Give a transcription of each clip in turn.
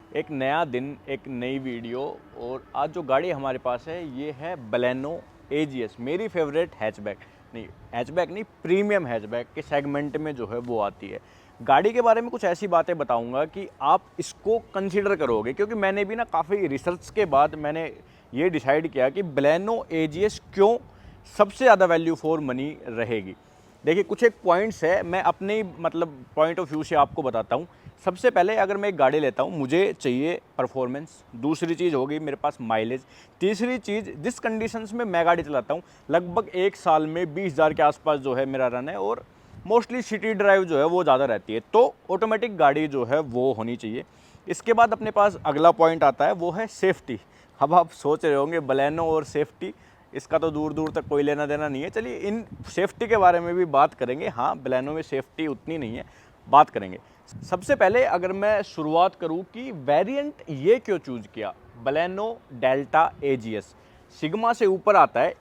एक नया दिन, एक नई वीडियो। और आज जो गाड़ी हमारे पास है ये है बलेनो एजीएस, मेरी फेवरेट हैचबैक। नहीं, हैचबैक नहीं, प्रीमियम हैचबैक के सेगमेंट में जो है वो आती है। गाड़ी के बारे में कुछ ऐसी बातें बताऊंगा कि आप इसको कंसीडर करोगे, क्योंकि मैंने भी ना काफ़ी रिसर्च के बाद मैंने ये डिसाइड किया कि बलेनो एजीएस क्यों सबसे ज़्यादा वैल्यू फॉर मनी रहेगी। देखिए, कुछ एक पॉइंट्स है, मैं अपने ही मतलब पॉइंट ऑफ व्यू से आपको बताता हूँ। सबसे पहले अगर मैं एक गाड़ी लेता हूँ, मुझे चाहिए परफॉर्मेंस, दूसरी चीज़ होगी मेरे पास माइलेज, तीसरी चीज़ जिस कंडीशंस में मैं गाड़ी चलाता हूँ, लगभग एक साल में 20,000 के आसपास जो है मेरा रन है, और मोस्टली सिटी ड्राइव जो है वो ज़्यादा रहती है, तो ऑटोमेटिक गाड़ी जो है वो होनी चाहिए। इसके बाद अपने पास अगला पॉइंट आता है, वो है सेफ्टी। अब आप सोच रहे होंगे बलेनो और सेफ्टी, इसका तो दूर दूर तक कोई लेना देना नहीं है। चलिए इन सेफ्टी के बारे में भी बात करेंगे। हाँ, बलेनो में सेफ्टी उतनी नहीं है, बात करेंगे। सबसे पहले अगर मैं शुरुआत करूं कि वेरिएंट ये क्यों चूज़ किया, बलेनो डेल्टा एजीएस सिग्मा से ऊपर आता है,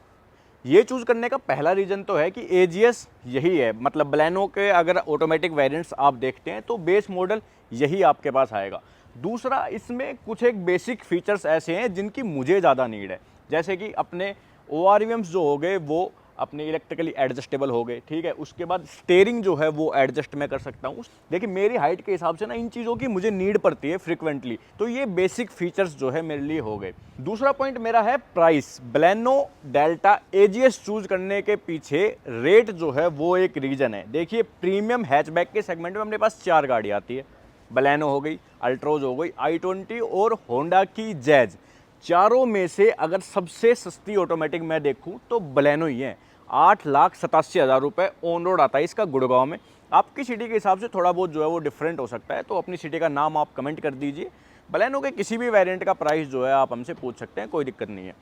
ये चूज़ करने का पहला रीज़न तो है कि एजीएस यही है। मतलब बलेनो के अगर ऑटोमेटिक वेरिएंट्स आप देखते हैं तो बेस मॉडल यही आपके पास आएगा। दूसरा, इसमें कुछ एक बेसिक फीचर्स ऐसे हैं जिनकी मुझे ज़्यादा नीड है, जैसे कि अपने ओआरवीएम्स जो हो गए वो अपने इलेक्ट्रिकली एडजस्टेबल हो गए, ठीक है। उसके बाद स्टेयरिंग जो है वो एडजस्ट मैं कर सकता हूँ। देखिए, मेरी हाइट के हिसाब से ना इन चीज़ों की मुझे नीड पड़ती है फ्रिक्वेंटली, तो ये बेसिक फीचर्स जो है मेरे लिए हो गए। दूसरा पॉइंट मेरा है price. Baleno delta AGS choose करने के पीछे रेट जो है वो एक रीजन है। देखिए, प्रीमियम हैचबैक के सेगमेंट में अपने पास 4 गाड़ी आती है, बलेनो हो गई, अल्ट्रोज हो गई, i20 और होंडा की जैज। चारों में से अगर सबसे सस्ती ऑटोमेटिक मैं देखूं तो बलेनो ही है। 8,87,000 रुपये ऑन रोड आता है इसका गुड़गांव में। आपकी सिटी के हिसाब से थोड़ा बहुत जो है वो डिफरेंट हो सकता है, तो अपनी सिटी का नाम आप कमेंट कर दीजिए। बलेनो के किसी भी वेरिएंट का प्राइस जो है आप हमसे पूछ सकते हैं, कोई दिक्कत नहीं है।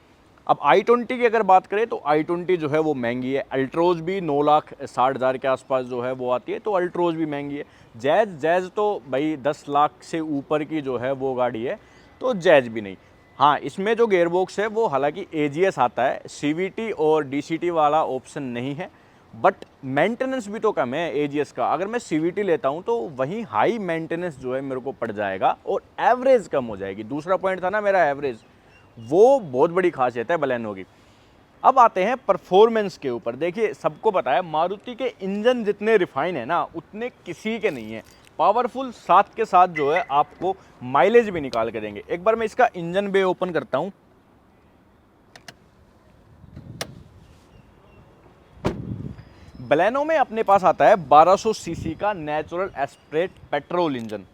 अब i20 की अगर बात करें तो i20 जो है वो महंगी है। अल्ट्रोज भी 9,60,000 के आसपास जो है वो आती है, तो अल्ट्रोज भी महंगी है। जैज तो भाई 10 लाख से ऊपर की जो है वो गाड़ी है, तो जैज भी नहीं। हाँ, इसमें जो गेयरबॉक्स है वो हालांकि एजीएस आता है, सीवीटी और डीसीटी वाला ऑप्शन नहीं है, बट मेंटेनेंस भी तो कम है एजीएस का। अगर मैं सीवीटी लेता हूँ तो वहीं हाई मेंटेनेंस जो है मेरे को पड़ जाएगा और एवरेज कम हो जाएगी। दूसरा पॉइंट था ना मेरा एवरेज, वो बहुत बड़ी खासियत है बलेनो की। अब आते हैं परफॉर्मेंस के ऊपर। देखिए, सबको पता है मारुति के इंजन जितने रिफाइन है ना उतने किसी के नहीं है। पावरफुल, साथ के साथ जो है आपको माइलेज भी निकाल के देंगे। एक बार मैं इसका इंजन बे ओपन करता हूं। बलेनो में अपने पास आता है 1200 सीसी का नेचुरल एस्पिरेट पेट्रोल इंजन।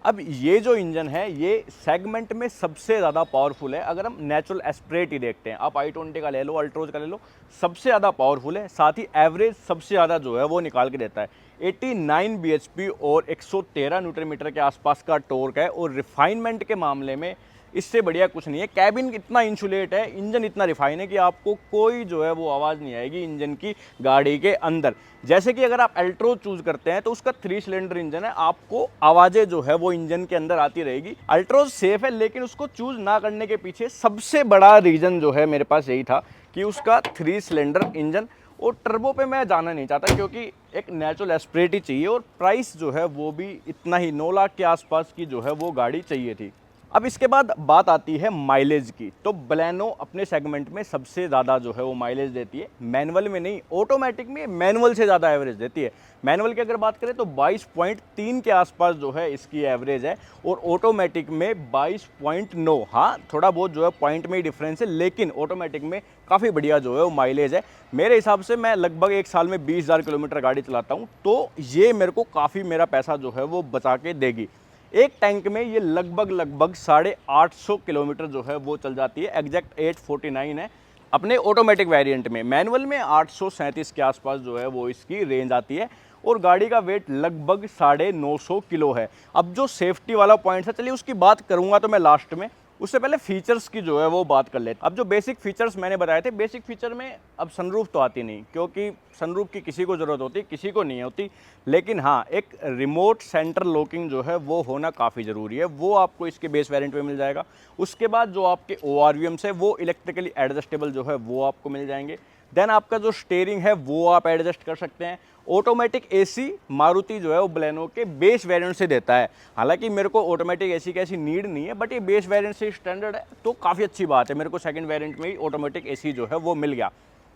अब ये जो इंजन है ये सेगमेंट में सबसे ज़्यादा पावरफुल है। अगर हम नेचुरल एस्पिरेट ही देखते हैं, आप i20 का ले लो, अल्ट्रोज का ले लो, सबसे ज़्यादा पावरफुल है। साथ ही एवरेज सबसे ज़्यादा जो है वो निकाल के देता है। 89 bhp और 113 न्यूटन मीटर के आसपास का टॉर्क है, और रिफाइनमेंट के मामले में इससे बढ़िया कुछ नहीं है। कैबिन इतना इंसुलेट है, इंजन इतना रिफाइन है कि आपको कोई जो है वो आवाज़ नहीं आएगी इंजन की गाड़ी के अंदर। जैसे कि अगर आप अल्ट्रो चूज करते हैं तो उसका 3 सिलेंडर इंजन है, आपको आवाज़ें जो है वो इंजन के अंदर आती रहेगी। अल्ट्रोज सेफ है, लेकिन उसको चूज ना करने के पीछे सबसे बड़ा रीज़न जो है मेरे पास यही था कि उसका 3 सिलेंडर इंजन। और टर्बो पे मैं जाना नहीं चाहता, क्योंकि एक नेचुरल एस्पिरेट ही चाहिए, और प्राइस जो है वो भी इतना ही 9 लाख के आसपास की जो है वो गाड़ी चाहिए थी। अब इसके बाद बात आती है माइलेज की। तो बलेनो अपने सेगमेंट में सबसे ज़्यादा जो है वो माइलेज देती है, मैनुअल में नहीं, ऑटोमेटिक में मैनुअल से ज़्यादा एवरेज देती है। मैनुअल की अगर बात करें तो 22.3 के आसपास जो है इसकी एवरेज है, और ऑटोमेटिक में 22.9। हाँ, थोड़ा बहुत जो है पॉइंट में ही डिफरेंस है, लेकिन ऑटोमेटिक में काफ़ी बढ़िया जो है वो माइलेज है। मेरे हिसाब से मैं लगभग एक साल में 20,000 किलोमीटर गाड़ी चलाता हूँ, तो ये मेरे को काफ़ी मेरा पैसा जो है वो बचा के देगी। एक टैंक में ये लगभग 850 किलोमीटर जो है वो चल जाती है। एग्जैक्ट 849 है अपने ऑटोमेटिक वेरिएंट में। मैनुअल में 837 के आसपास जो है वो इसकी रेंज आती है, और गाड़ी का वेट लगभग 950 किलो है। अब जो सेफ्टी वाला पॉइंट है, चलिए उसकी बात करूंगा तो मैं लास्ट में, उससे पहले फीचर्स की जो है वो बात कर लेते हैं। अब जो बेसिक फीचर्स मैंने बताए थे, बेसिक फीचर में अब सनरूफ तो आती नहीं, क्योंकि सनरूफ की किसी को ज़रूरत होती, किसी को नहीं होती, लेकिन हाँ एक रिमोट सेंटर लॉकिंग जो है वो होना काफ़ी ज़रूरी है, वो आपको इसके बेस वेरिएंट में मिल जाएगा। उसके बाद जो आपके ORVMs है वो इलेक्ट्रिकली एडजस्टेबल जो है वो आपको मिल जाएंगे। देन आपका जो स्टीयरिंग है वो आप एडजस्ट कर सकते हैं। ऑटोमेटिक एसी मारुति जो है वो बलेनो के बेस वेरिएंट से देता है। हालांकि मेरे को ऑटोमेटिक एसी की ऐसी नीड नहीं है, बट ये बेस वेरिएंट से स्टैंडर्ड है तो काफ़ी अच्छी बात है। मेरे को सेकंड वेरिएंट में ही ऑटोमेटिक एसी जो है वो मिल गया।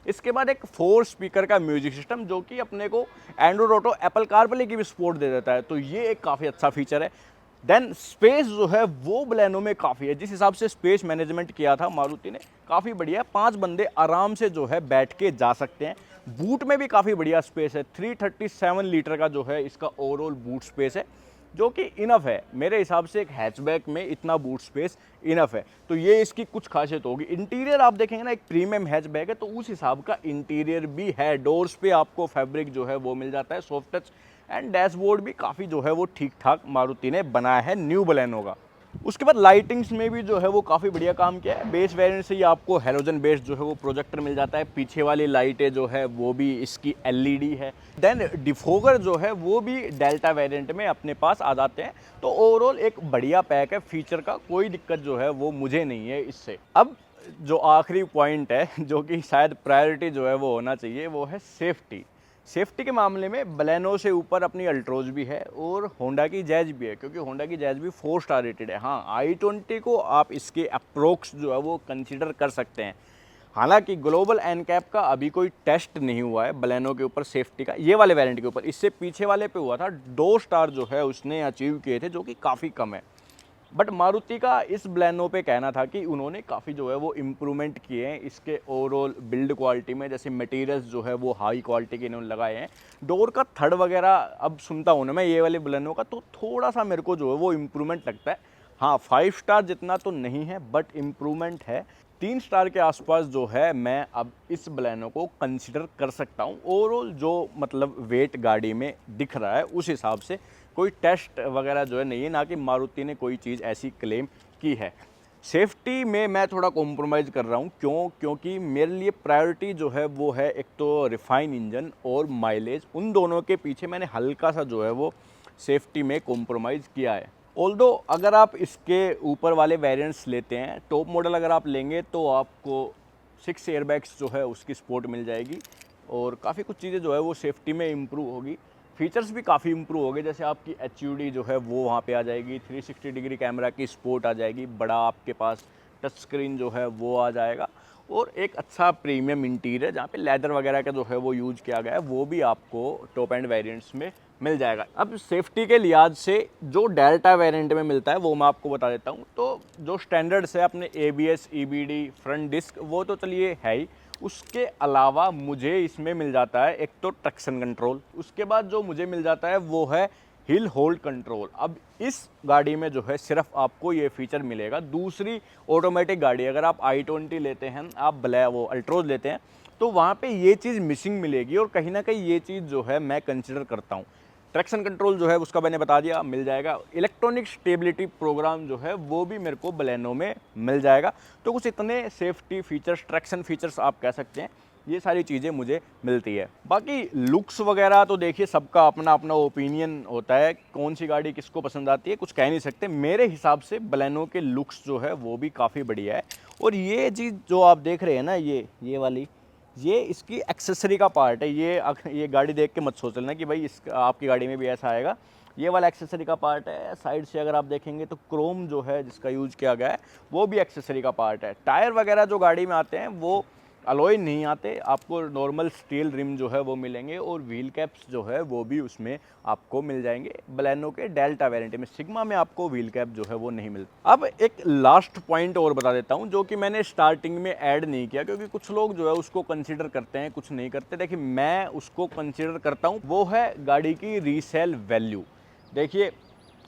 इसके बाद एक 4 स्पीकर का म्यूजिक सिस्टम जो कि अपने को एंड्रॉइड ऑटो, एप्पल कारप्ले की भी सपोर्ट दे देता है, तो ये एक काफ़ी अच्छा फीचर है। देन स्पेस जो है वो बलेनो में काफ़ी है। जिस हिसाब से स्पेस मैनेजमेंट किया था मारुति ने, काफ़ी बढ़िया है। 5 बंदे आराम से जो है बैठ के जा सकते हैं। बूट में भी काफ़ी बढ़िया स्पेस है। 337 लीटर का जो है इसका ओवरऑल बूट स्पेस है, जो कि इनफ है मेरे हिसाब से। एक हैचबैक में इतना बूट स्पेस इनफ है, तो ये इसकी कुछ खासियत होगी। इंटीरियर आप देखेंगे ना, एक प्रीमियम हैचबैक है तो उस हिसाब का इंटीरियर भी है। डोर्स पे आपको फैब्रिक जो है वो मिल जाता है, सॉफ्ट टच, एंड डैशबोर्ड भी काफ़ी जो है वो ठीक ठाक मारुति ने बनाया है न्यू बलेनो का। उसके बाद लाइटिंग्स में भी जो है वो काफ़ी बढ़िया काम किया है। बेस वेरिएंट से ही आपको हेलोजन बेस्ड जो है वो प्रोजेक्टर मिल जाता है। पीछे वाली लाइटें जो है वो भी इसकी LED है। देन डिफोगर जो है वो भी डेल्टा वेरिएंट में अपने पास आ जाते हैं। तो ओवरऑल एक बढ़िया पैक है, फीचर का कोई दिक्कत जो है वो मुझे नहीं है इससे। अब जो आखिरी पॉइंट है, जो कि शायद प्रायोरिटी जो है वो होना चाहिए, वो है सेफ्टी। सेफ्टी के मामले में बलेनो से ऊपर अपनी अल्ट्रोज भी है और होंडा की जैज भी है, क्योंकि होंडा की जैज भी 4 स्टार रेटेड है। हाँ, i20 को आप इसके अप्रोक्स जो है वो कंसीडर कर सकते हैं। हालांकि ग्लोबल एनकैप का अभी कोई टेस्ट नहीं हुआ है बलेनो के ऊपर सेफ्टी का, ये वाले वेरिएंट के ऊपर। इससे पीछे वाले पे हुआ था, 2 स्टार जो है उसने अचीव किए थे, जो कि काफ़ी कम है। बट मारुति का इस बलेनो पे कहना था कि उन्होंने काफ़ी जो है वो इम्प्रूवमेंट किए हैं इसके ओवरऑल बिल्ड क्वालिटी में। जैसे मटेरियल्स जो है वो हाई क्वालिटी के इन्होंने लगाए हैं। डोर का थर्ड वगैरह अब सुनता हूँ ना मैं ये वाले बलेनो का, तो थोड़ा सा मेरे को जो है वो इम्प्रूवमेंट लगता है। हाँ, 5 स्टार जितना तो नहीं है, बट इम्प्रूवमेंट है। 3 स्टार के आसपास जो है मैं अब इस बलेनो को कंसिडर कर सकता हूँ। ओवरऑल जो मतलब वेट गाड़ी में दिख रहा है उस हिसाब से कोई टेस्ट वगैरह जो है नहीं है, ना कि मारुति ने कोई चीज़ ऐसी क्लेम की है। सेफ्टी में मैं थोड़ा कॉम्प्रोमाइज़ कर रहा हूँ, क्योंकि मेरे लिए प्रायोरिटी जो है वो है एक तो रिफाइन इंजन और माइलेज। उन दोनों के पीछे मैंने हल्का सा जो है वो सेफ्टी में कॉम्प्रोमाइज़ किया है। ऑल्दो अगर आप इसके ऊपर वाले वेरिएंट्स लेते हैं, टॉप मॉडल अगर आप लेंगे, तो आपको 6 एयरबैग्स जो है उसकी सपोर्ट मिल जाएगी और काफ़ी कुछ चीज़ें जो है वो सेफ्टी में इम्प्रूव होगी। फीचर्स भी काफ़ी इम्प्रूव हो गए, जैसे आपकी HUD जो है वो वहाँ पे आ जाएगी, 360 डिग्री कैमरा की सपोर्ट आ जाएगी, बड़ा आपके पास टच स्क्रीन जो है वो आ जाएगा, और एक अच्छा प्रीमियम इंटीरियर जहाँ पे लेदर वगैरह का जो है वो यूज किया गया है, वो भी आपको टॉप एंड वेरिएंट्स में मिल जाएगा। अब सेफ्टी के लिहाज से जो डेल्टा वेरिएंट में मिलता है वो मैं आपको बता देता हूँ। तो जो स्टैंडर्ड्स है अपने ABS, EBD, फ्रंट डिस्क, वो तो चलिए है ही। उसके अलावा मुझे इसमें मिल जाता है एक तो ट्रैक्शन कंट्रोल, उसके बाद जो मुझे मिल जाता है वो है हिल होल्ड कंट्रोल। अब इस गाड़ी में जो है सिर्फ आपको ये फीचर मिलेगा। दूसरी ऑटोमेटिक गाड़ी अगर आप i20 लेते हैं, आप वो अल्ट्रोज लेते हैं, तो वहाँ पे ये चीज़ मिसिंग मिलेगी, और कहीं ना कहीं ये चीज़ जो है मैं कंसिडर करता हूँ। ट्रैक्शन कंट्रोल जो है उसका मैंने बता दिया, मिल जाएगा। इलेक्ट्रॉनिक स्टेबिलिटी प्रोग्राम जो है वो भी मेरे को बलेनो में मिल जाएगा। तो कुछ इतने सेफ्टी फीचर्स, ट्रैक्शन फीचर्स आप कह सकते हैं, ये सारी चीज़ें मुझे मिलती है। बाकी लुक्स वगैरह तो देखिए सबका अपना अपना ओपिनियन होता है, कौन सी गाड़ी किसको पसंद आती है कुछ कह नहीं सकते। मेरे हिसाब से बलेनो के लुक्स जो है वो भी काफ़ी बढ़िया है। और ये चीज़ जो आप देख रहे हैं ना, ये वाली, ये इसकी एक्सेसरी का पार्ट है। ये गाड़ी देख के मत सोच लेना कि भाई इस आपकी गाड़ी में भी ऐसा आएगा। ये वाला एक्सेसरी का पार्ट है। साइड से अगर आप देखेंगे तो क्रोम जो है जिसका यूज़ किया गया है वो भी एक्सेसरी का पार्ट है। टायर वगैरह जो गाड़ी में आते हैं वो अलॉय नहीं आते, आपको नॉर्मल स्टील रिम जो है वो मिलेंगे, और व्हील कैप्स जो है वो भी उसमें आपको मिल जाएंगे। बलेनो के डेल्टा वेरिएंट में, सिग्मा में आपको व्हील कैप जो है वो नहीं मिलता। अब एक लास्ट पॉइंट और बता देता हूं, जो कि मैंने स्टार्टिंग में ऐड नहीं किया, क्योंकि कुछ लोग जो है उसको कंसीडर करते हैं, कुछ नहीं करते। देखिए मैं उसको कंसीडर करता हूँ, वो है गाड़ी की रीसेल वैल्यू। देखिए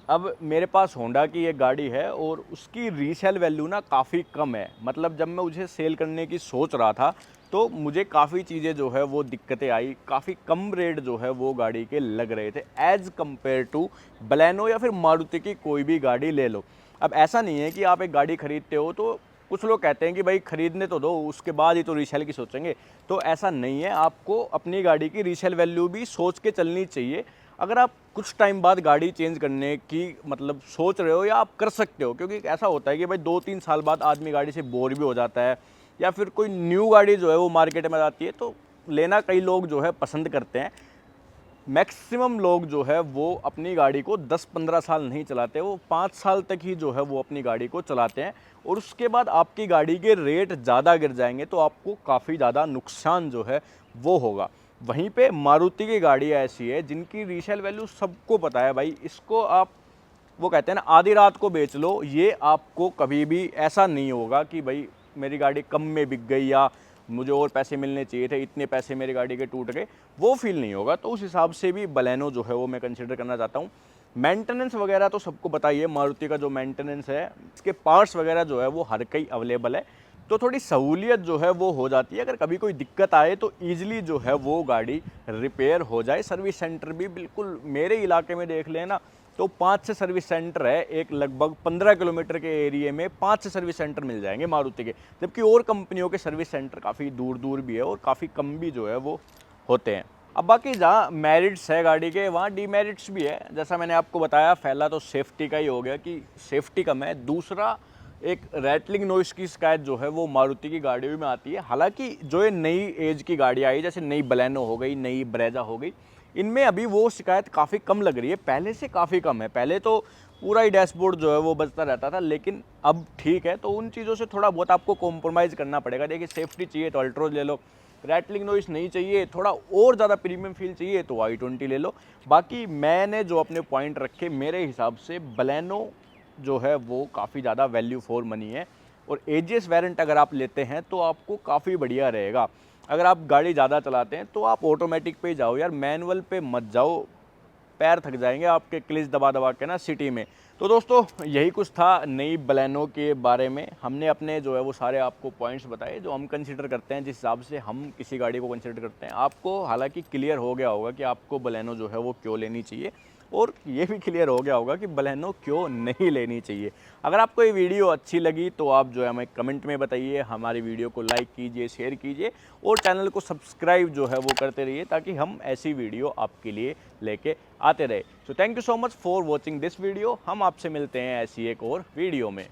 अब मेरे पास होंडा की एक गाड़ी है और उसकी रीसेल वैल्यू ना काफ़ी कम है। मतलब जब मैं उसे सेल करने की सोच रहा था तो मुझे काफ़ी चीज़ें जो है वो दिक्कतें आई, काफ़ी कम रेट जो है वो गाड़ी के लग रहे थे एज़ कम्पेयर टू बलेनो या फिर मारुति की कोई भी गाड़ी ले लो। अब ऐसा नहीं है कि आप एक गाड़ी खरीदते हो तो कुछ लोग कहते हैं कि भाई खरीदने तो दो, उसके बाद ही तो रीसेल की सोचेंगे। तो ऐसा नहीं है, आपको अपनी गाड़ी की रीसेल वैल्यू भी सोच के चलनी चाहिए। अगर आप कुछ टाइम बाद गाड़ी चेंज करने की मतलब सोच रहे हो, या आप कर सकते हो, क्योंकि ऐसा होता है कि भाई 2-3 साल बाद आदमी गाड़ी से बोर भी हो जाता है, या फिर कोई न्यू गाड़ी जो है वो मार्केट में आती है तो लेना कई लोग जो है पसंद करते हैं। मैक्सिमम लोग जो है वो अपनी गाड़ी को 10-15 साल नहीं चलाते, वो 5 साल तक ही जो है वो अपनी गाड़ी को चलाते हैं, और उसके बाद आपकी गाड़ी के रेट ज़्यादा गिर जाएंगे तो आपको काफ़ी ज़्यादा नुकसान जो है वो होगा। वहीं पे मारुति की गाड़ी ऐसी है जिनकी रीसेल वैल्यू सबको पता है भाई, इसको आप वो कहते हैं ना आधी रात को बेच लो, ये आपको कभी भी ऐसा नहीं होगा कि भाई मेरी गाड़ी कम में बिक गई या मुझे और पैसे मिलने चाहिए थे, इतने पैसे मेरी गाड़ी के टूट गए, वो फील नहीं होगा। तो उस हिसाब से भी बलेनो जो है वो मैं कंसिडर करना चाहता हूँ। मेंटेनेंस वगैरह तो सबको बताइए, मारुति का जो मेंटेनेंस है, इसके पार्ट्स वगैरह जो है वो हर कहीं अवेलेबल है, तो थोड़ी सहूलियत जो है वो हो जाती है। अगर कभी कोई दिक्कत आए तो ईजिली जो है वो गाड़ी रिपेयर हो जाए। सर्विस सेंटर भी बिल्कुल मेरे इलाके में देख लेना तो 5 सर्विस सेंटर है, एक लगभग 15 किलोमीटर के एरिया में 5 सर्विस सेंटर मिल जाएंगे मारुति के, जबकि और कंपनियों के सर्विस सेंटर काफ़ी दूर दूर भी है और काफ़ी कम भी जो है वो होते हैं। अब बाकी जहाँ मेरिट्स है गाड़ी के, वहाँ डीमेरिट्स भी है। जैसा मैंने आपको बताया, पहला तो सेफ्टी का ही हो गया कि सेफ्टी कम है, दूसरा एक रैटलिंग नॉइस की शिकायत जो है वो मारुति की गाड़ियों में आती है। हालांकि जो ये नई एज की गाड़ी आई, जैसे नई बलेनो हो गई, नई ब्रेजा हो गई, इनमें अभी वो शिकायत काफ़ी कम लग रही है, पहले से काफ़ी कम है। पहले तो पूरा ही डैशबोर्ड जो है वो बजता रहता था, लेकिन अब ठीक है। तो उन चीज़ों से थोड़ा बहुत आपको कॉम्प्रोमाइज़ करना पड़ेगा। देखिए सेफ्टी चाहिए तो अल्ट्रोज ले लो, रैटलिंग नॉइस नहीं चाहिए, थोड़ा और ज़्यादा प्रीमियम फील चाहिए तो i20 ले लो। बाकी मैंने जो अपने पॉइंट रखे, मेरे हिसाब से बलेनो जो है वो काफ़ी ज़्यादा वैल्यू फॉर मनी है, और एजीएस वेरिएंट अगर आप लेते हैं तो आपको काफ़ी बढ़िया रहेगा। अगर आप गाड़ी ज़्यादा चलाते हैं तो आप ऑटोमेटिक पे जाओ यार, मैनुअल पे मत जाओ, पैर थक जाएंगे आपके क्लिच दबा दबा के ना सिटी में। तो दोस्तों यही कुछ था नई बलेनो के बारे में। हमने अपने जो है वो सारे आपको पॉइंट्स बताए जो हम कंसीडर करते हैं, जिस हिसाब से हम किसी गाड़ी को कंसीडर करते हैं। आपको हालांकि क्लियर हो गया होगा कि आपको बलेनो जो है वो क्यों लेनी चाहिए, और ये भी क्लियर हो गया होगा कि बलेनो क्यों नहीं लेनी चाहिए। अगर आपको ये वीडियो अच्छी लगी तो आप जो है हमें कमेंट में बताइए, हमारी वीडियो को लाइक कीजिए, शेयर कीजिए, और चैनल को सब्सक्राइब जो है वो करते रहिए, ताकि हम ऐसी वीडियो आपके लिए लेके आते रहे। So thank you so much for watching this video. हम आपसे मिलते हैं ऐसी एक और वीडियो में।